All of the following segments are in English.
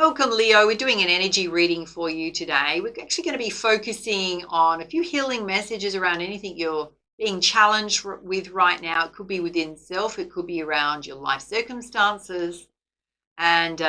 Welcome, Leo. We're doing an energy reading for you today. We're actually going to be focusing on a few healing messages around anything you're being challenged with right now. It could be within self, it could be around your life circumstances, and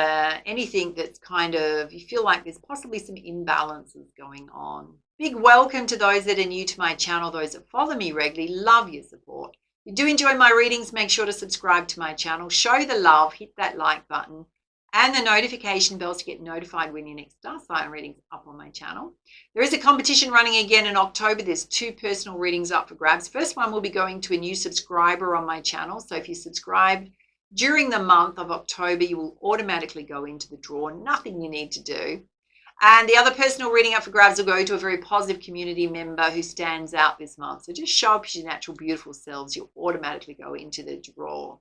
anything that's kind of, you feel like there's possibly some imbalances going on. Big welcome to those that are new to my channel, those that follow me regularly. Love your support. If you do enjoy my readings, make sure to subscribe to my channel. Show the love, hit that like button and the notification bells to get notified when your next star sign readings up on my channel. There is a competition running again in October. There's 2 personal readings up for grabs. First one will be going to a new subscriber on my channel. So if you subscribe during the month of October, you will automatically go into the draw. Nothing you need to do. And the other personal reading up for grabs will go to a very positive community member who stands out this month. So just show up as your natural, beautiful selves. You'll automatically go into the draw.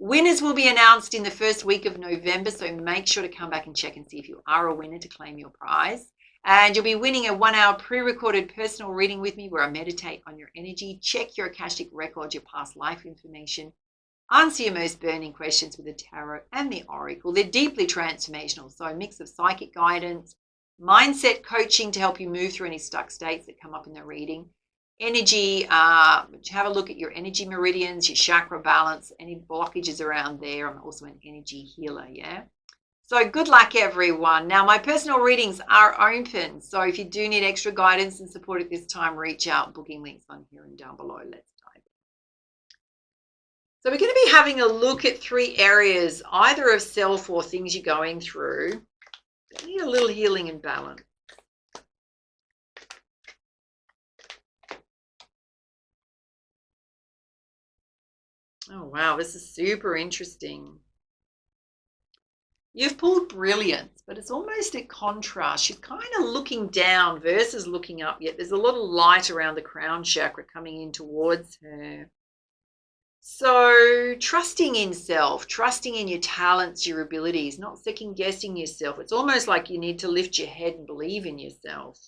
Winners will be announced in the first week of November, so make sure to come back and check and see if you are a winner to claim your prize. And you'll be winning a 1-hour pre-recorded personal reading with me where I meditate on your energy, check your Akashic record, your past life information, answer your most burning questions with the tarot and the oracle. They're deeply transformational, so a mix of psychic guidance, mindset coaching to help you move through any stuck states that come up in the reading. Energy, have a look at your energy meridians, your chakra balance, any blockages around there. I'm also an energy healer, yeah? So good luck, everyone. Now, my personal readings are open. So if you do need extra guidance and support at this time, reach out. Booking links on here and down below. Let's dive in. So we're going to be having a look at 3 areas, either of self or things you're going through. You need a little healing and balance. Oh, wow, this is super interesting. You've pulled brilliance, but it's almost a contrast. She's kind of looking down versus looking up, yet there's a lot of light around the crown chakra coming in towards her. So trusting in self, trusting in your talents, your abilities, not second guessing yourself. It's almost like you need to lift your head and believe in yourself.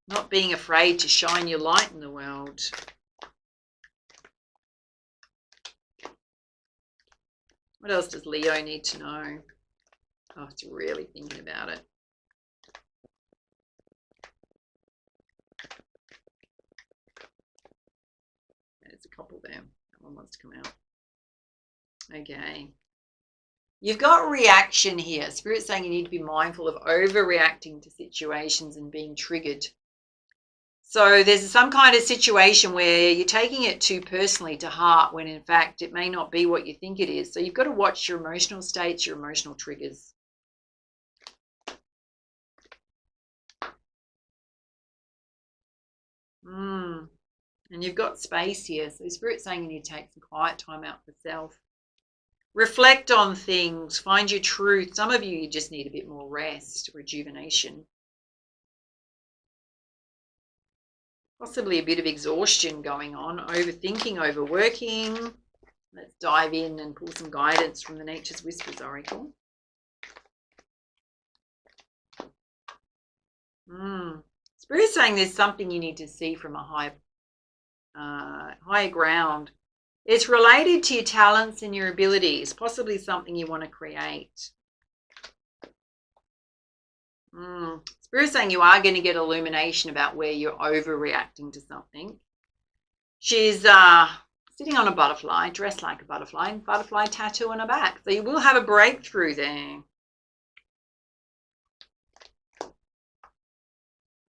Not being afraid to shine your light in the world. What else does Leo need to know? Oh, it's really thinking about it. There's a couple there. That one wants to come out. Okay. You've got reaction here. Spirit's saying you need to be mindful of overreacting to situations and being triggered. So there's some kind of situation where you're taking it too personally to heart when in fact it may not be what you think it is. So you've got to watch your emotional states, your emotional triggers. And you've got space here. So Spirit's saying you need to take some quiet time out for self. Reflect on things, find your truth. Some of you just need a bit more rest, rejuvenation. Possibly a bit of exhaustion going on, overthinking, overworking. Let's dive in and pull some guidance from the Nature's Whispers Oracle. Spirit's saying there's something you need to see from a higher ground. It's related to your talents and your abilities, possibly something you want to create. Spirit's saying you are going to get illumination about where you're overreacting to something. She's sitting on a butterfly, dressed like a butterfly, and butterfly tattoo on her back. So you will have a breakthrough there.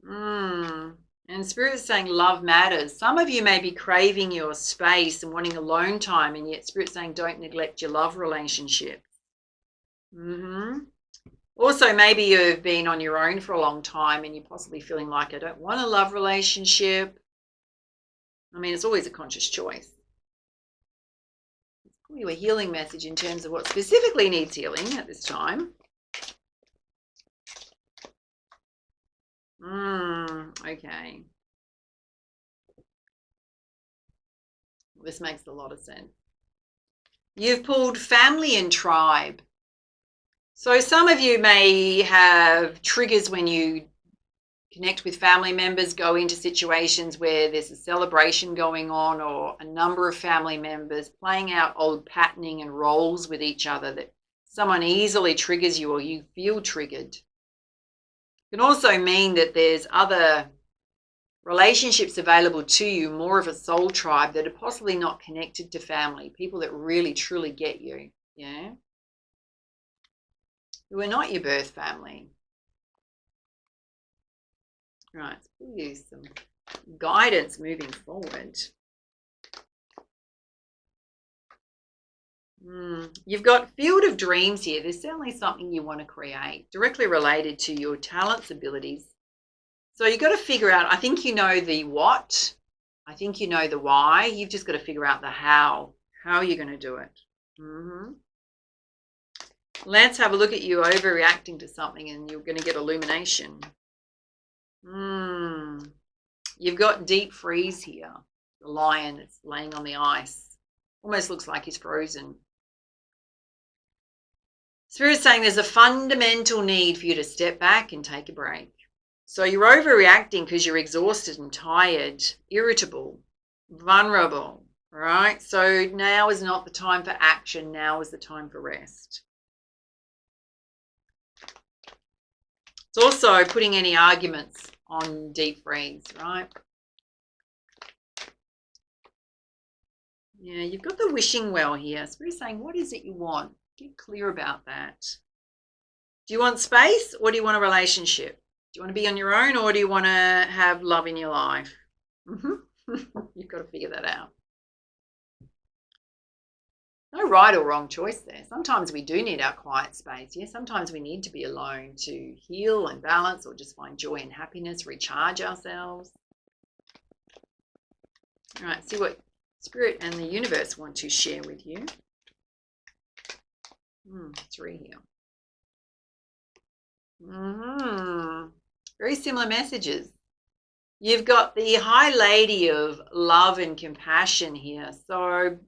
And Spirit's saying love matters. Some of you may be craving your space and wanting alone time, and yet Spirit's saying don't neglect your love relationships. Also, maybe you've been on your own for a long time and you're possibly feeling like, I don't want a love relationship. I mean, it's always a conscious choice. It's probably a healing message in terms of what specifically needs healing at this time. Okay. Well, this makes a lot of sense. You've pulled family and tribe. So some of you may have triggers when you connect with family members, go into situations where there's a celebration going on or a number of family members playing out old patterning and roles with each other that someone easily triggers you or you feel triggered. It can also mean that there's other relationships available to you, more of a soul tribe that are possibly not connected to family, people that really truly get you, yeah, who are not your birth family. Right, let's give you some guidance moving forward. You've got field of dreams here. There's certainly something you want to create directly related to your talents, abilities. So you've got to figure out, I think you know the what, I think you know the why. You've just got to figure out the how you're going to do it. Let's have a look at you overreacting to something and you're going to get illumination. You've got deep freeze here. The lion that's laying on the ice. Almost looks like he's frozen. Spirit's saying there's a fundamental need for you to step back and take a break. So you're overreacting because you're exhausted and tired, irritable, vulnerable, right? So now is not the time for action. Now is the time for rest. It's also putting any arguments on deep freeze, right? Yeah, you've got the wishing well here. Spirit's saying, what is it you want? Get clear about that. Do you want space or do you want a relationship? Do you want to be on your own or do you want to have love in your life? You've got to figure that out. No right or wrong choice there. Sometimes we do need our quiet space. Yeah, sometimes we need to be alone to heal and balance or just find joy and happiness, recharge ourselves. All right, see what Spirit and the universe want to share with you. 3 here. Very similar messages. You've got the High Lady of love and compassion here. So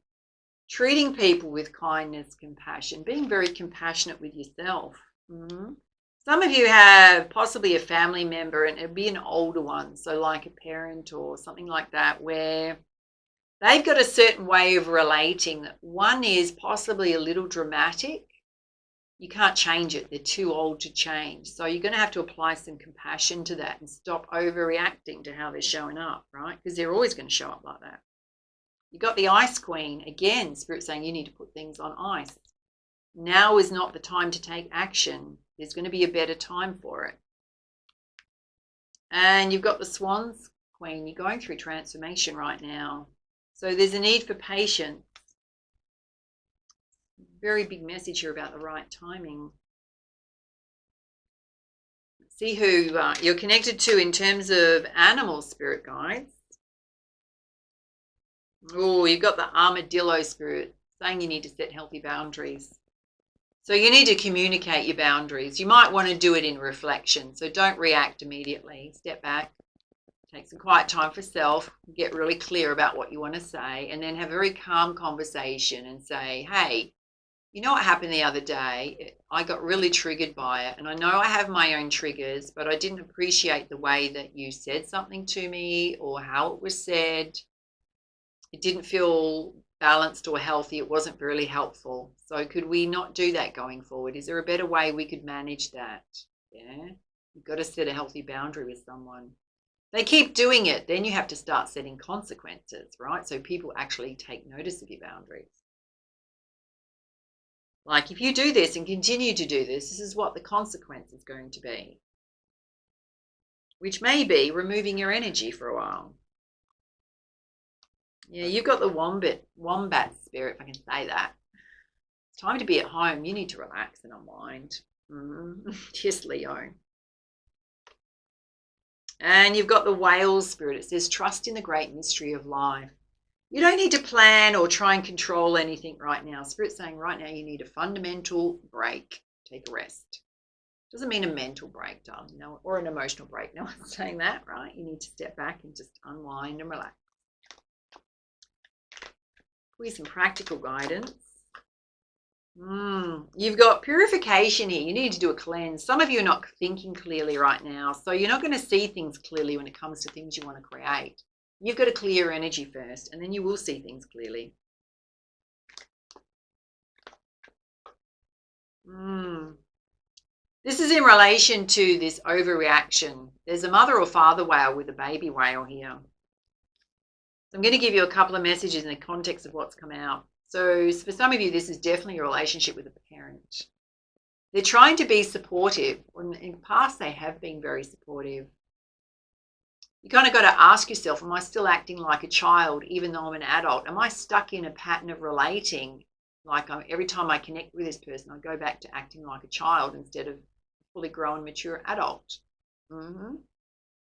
treating people with kindness, compassion, being very compassionate with yourself. Some of you have possibly a family member, and it'll be an older one, so like a parent or something like that, where they've got a certain way of relating that one is possibly a little dramatic. You can't change it. They're too old to change. So you're going to have to apply some compassion to that and stop overreacting to how they're showing up, right? Because they're always going to show up like that. You got the Ice Queen. Again, Spirit saying you need to put things on ice. Now is not the time to take action. There's going to be a better time for it. And you've got the Swans Queen. You're going through transformation right now. So there's a need for patience. Very big message here about the right timing. See who you're connected to in terms of animal spirit guides. Oh, you've got the armadillo spirit saying you need to set healthy boundaries. So you need to communicate your boundaries. You might want to do it in reflection. So don't react immediately. Step back. Take some quiet time for self. Get really clear about what you want to say. And then have a very calm conversation and say, hey, you know what happened the other day? I got really triggered by it. And I know I have my own triggers, but I didn't appreciate the way that you said something to me or how it was said. It didn't feel balanced or healthy. It wasn't really helpful. So could we not do that going forward? Is there a better way we could manage that? Yeah. You've got to set a healthy boundary with someone. They keep doing it. Then you have to start setting consequences, right? So people actually take notice of your boundaries. Like if you do this and continue to do this, this is what the consequence is going to be. Which may be removing your energy for a while. Yeah, you've got the wombat spirit, if I can say that. It's time to be at home. You need to relax and unwind. Yes, Leo. And you've got the whale spirit. It says, trust in the great mystery of life. You don't need to plan or try and control anything right now. Spirit's saying right now you need a fundamental break. Take a rest. Doesn't mean a mental break, darling, no, or an emotional break. No one's saying that, right? You need to step back and just unwind and relax. Give some practical guidance. You've got purification here. You need to do a cleanse. Some of you are not thinking clearly right now, so you're not going to see things clearly when it comes to things you want to create. You've got to clear your energy first, and then you will see things clearly. This is in relation to this overreaction. There's a mother or father whale with a baby whale here. So I'm going to give you a couple of messages in the context of what's come out. So for some of you, this is definitely a relationship with a parent. They're trying to be supportive. In the past, they have been very supportive. You kind of got to ask yourself, am I still acting like a child even though I'm an adult? Am I stuck in a pattern of relating? Like every time I connect with this person, I go back to acting like a child instead of fully grown, mature adult.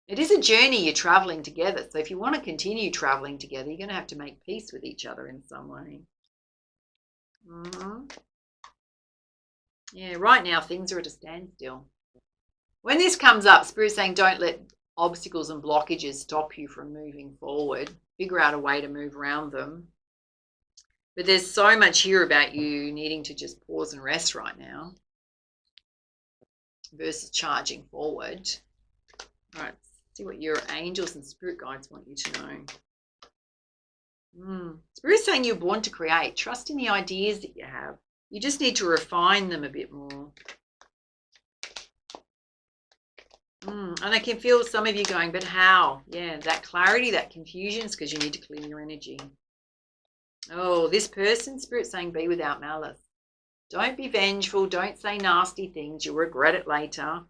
It is a journey you're traveling together. So if you want to continue traveling together, you're going to have to make peace with each other in some way. Yeah, right now things are at a standstill. When this comes up, Spirit's saying don't let obstacles and blockages stop you from moving forward. Figure out a way to move around them. But there's so much here about you needing to just pause and rest right now versus charging forward. All right, see what your angels and spirit guides want you to know. Spirit's saying you're born to create. Trust in the ideas that you have. You just need to refine them a bit more. And I can feel some of you going, but how? Yeah, that clarity, that confusion is because you need to clear your energy. Oh, this person, Spirit's saying be without malice. Don't be vengeful. Don't say nasty things. You'll regret it later.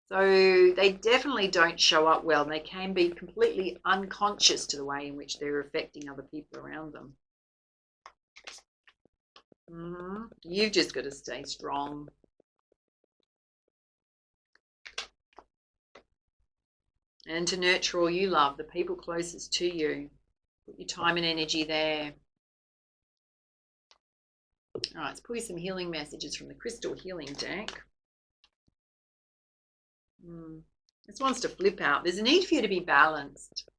So they definitely don't show up well. They can be completely unconscious to the way in which they're affecting other people around them. You've just got to stay strong. And to nurture all you love, the people closest to you. Put your time and energy there. All right, let's pull you some healing messages from the Crystal Healing deck. This wants to flip out. There's a need for you to be balanced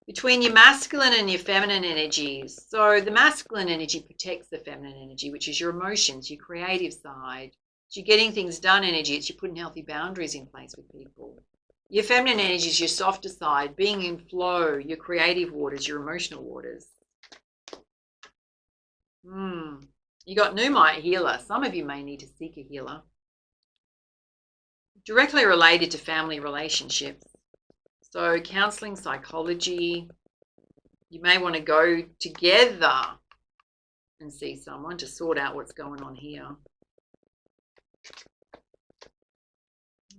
between your masculine and your feminine energies. So the masculine energy protects the feminine energy, which is your emotions, your creative side. It's your getting things done energy. It's your putting healthy boundaries in place with people. Your feminine energy is your softer side, being in flow, your creative waters, your emotional waters. You got Pneumite healer. Some of you may need to seek a healer. Directly related to family relationships. So counseling, psychology. You may want to go together and see someone to sort out what's going on here.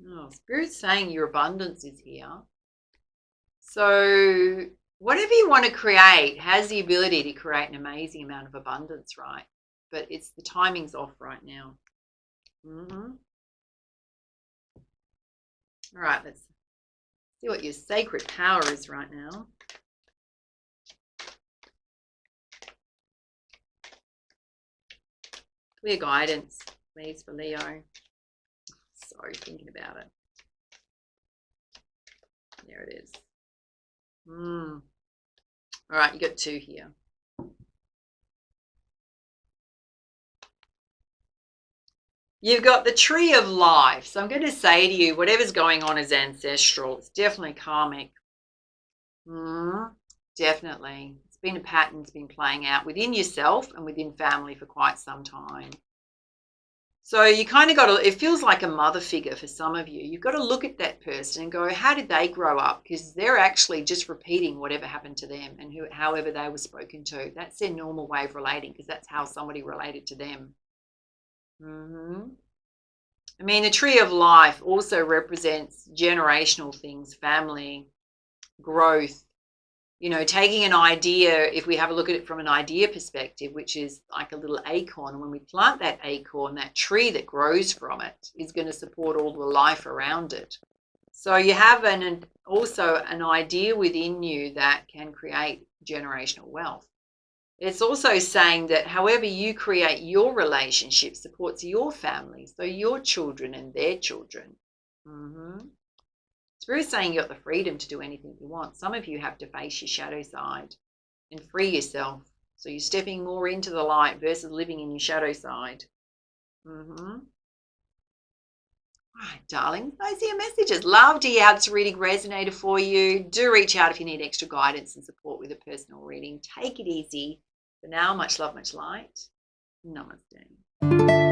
Oh, Spirit's saying your abundance is here. So whatever you want to create has the ability to create an amazing amount of abundance, right? But it's the timing's off right now. All right, let's see what your sacred power is right now. Clear guidance, please, for Leo. Sorry, thinking about it. There it is. All right, you got 2 here. You've got the tree of life. So I'm going to say to you, whatever's going on is ancestral. It's definitely karmic. Definitely. It's been a pattern that's been playing out within yourself and within family for quite some time. So you kind of got to, it feels like a mother figure for some of you. You've got to look at that person and go, how did they grow up? Because they're actually just repeating whatever happened to them and however they were spoken to. That's their normal way of relating because that's how somebody related to them. I mean, the tree of life also represents generational things, family, growth. You know, taking an idea, if we have a look at it from an idea perspective, which is like a little acorn, and when we plant that acorn, that tree that grows from it is going to support all the life around it. So you have also an idea within you that can create generational wealth. It's also saying that however you create your relationship supports your family, so your children and their children. Spirit's saying you've got the freedom to do anything you want. Some of you have to face your shadow side and free yourself. So you're stepping more into the light versus living in your shadow side. All right, darling, those are your messages. Love to hear how this reading resonated for you. Do reach out if you need extra guidance and support with a personal reading. Take it easy. For now, much love, much light. Namaste.